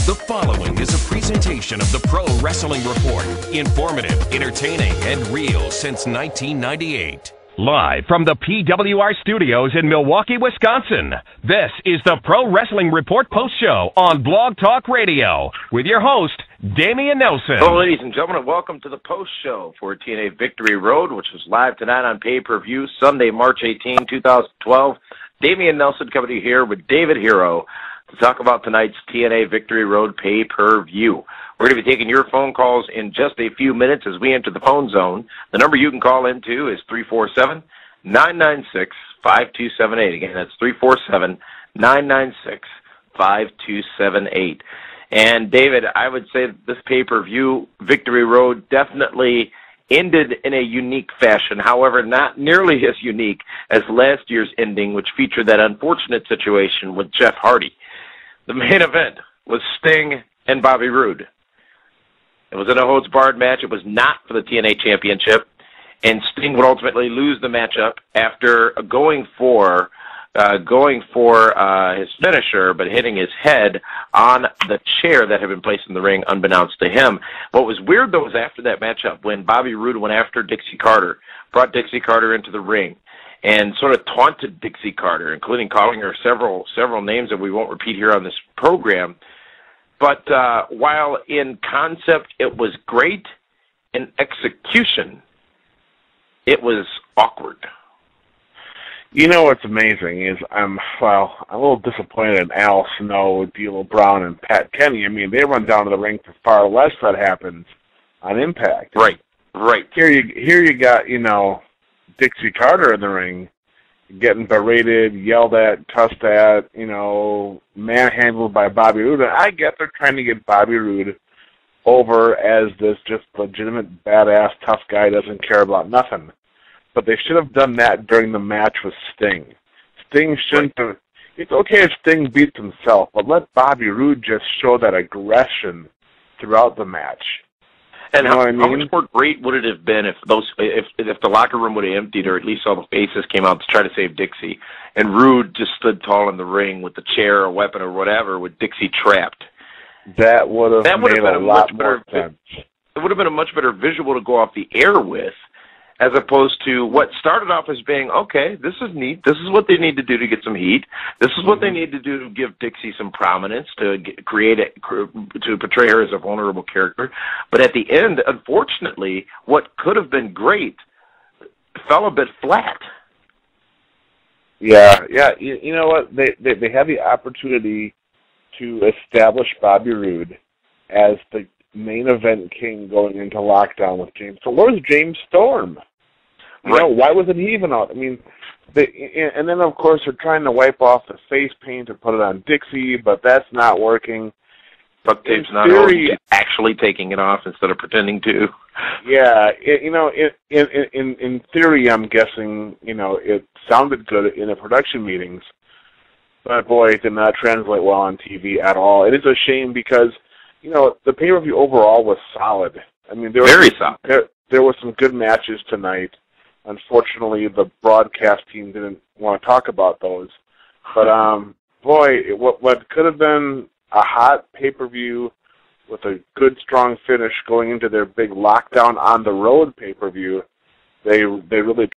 The following is a presentation of the Pro Wrestling Report. Informative, entertaining, and real since 1998. Live from the PWR studios in Milwaukee, Wisconsin, this is the Pro Wrestling Report Post Show on Blog Talk Radio with your host, Damian Nelson. Hello, ladies and gentlemen, and welcome to the Post Show for TNA Victory Road, which was live tonight on pay-per-view, Sunday, March 18, 2012. Damian Nelson coming to you here with David Hero to talk about tonight's TNA Victory Road pay-per-view. We're going to be taking your phone calls in just a few minutes as we enter the phone zone. The number you can call into is 347-996-5278. Again, that's 347-996-5278. And, David, I would say that this pay-per-view, Victory Road, definitely ended in a unique fashion. However, not nearly as unique as last year's ending, which featured that unfortunate situation with Jeff Hardy. The main event was Sting and Bobby Roode. It was a no-holds-barred match. It was not for the TNA Championship, and Sting would ultimately lose the matchup after going for his finisher, but hitting his head on the chair that had been placed in the ring, unbeknownst to him. What was weird, though, was after that matchup, when Bobby Roode went after Dixie Carter, brought Dixie Carter into the ring, and sort of taunted Dixie Carter, including calling her several names that we won't repeat here on this program. But while in concept it was great, in execution it was awkward. You know what's amazing is I'm a little disappointed in Al Snow, D'Lo Brown, and Pat Kenny. I mean, they run down to the ring for far less that happens on Impact. Right. Here you got, Dixie Carter in the ring getting berated, yelled at, cussed at, manhandled by Bobby Roode. I get they're trying to get Bobby Roode over as this just legitimate badass tough guy doesn't care about nothing. But they should have done that during the match with Sting. Sting shouldn't have. It's okay if Sting beats himself, but let Bobby Roode just show that aggression throughout the match. And how much more great would it have been if the locker room would have emptied, or at least all the faces came out to try to save Dixie, and Roode just stood tall in the ring with the chair or weapon or whatever, with Dixie trapped. That would have made a lot more sense. It would have been a much better visual to go off the air with, as opposed to what started off as being, okay, this is neat. This is what they need to do to get some heat. This is what they need to do to give Dixie some prominence, to portray her as a vulnerable character. But at the end, unfortunately, what could have been great fell a bit flat. Yeah. You know what? They had the opportunity to establish Bobby Roode as the main event king going into lockdown with James. So where's James Storm? Why wasn't he even out? I mean, and then of course they're trying to wipe off the face paint and put it on Dixie, but that's not working. But Dave's not actually taking it off instead of pretending to. Yeah, in theory, I'm guessing it sounded good in the production meetings, but boy, it did not translate well on TV at all. It is a shame because the pay-per-view overall was solid. I mean, very solid. There were some good matches tonight. Unfortunately, the broadcast team didn't want to talk about those. But, what could have been a hot pay-per-view with a good, strong finish going into their big lockdown on the road pay-per-view, they really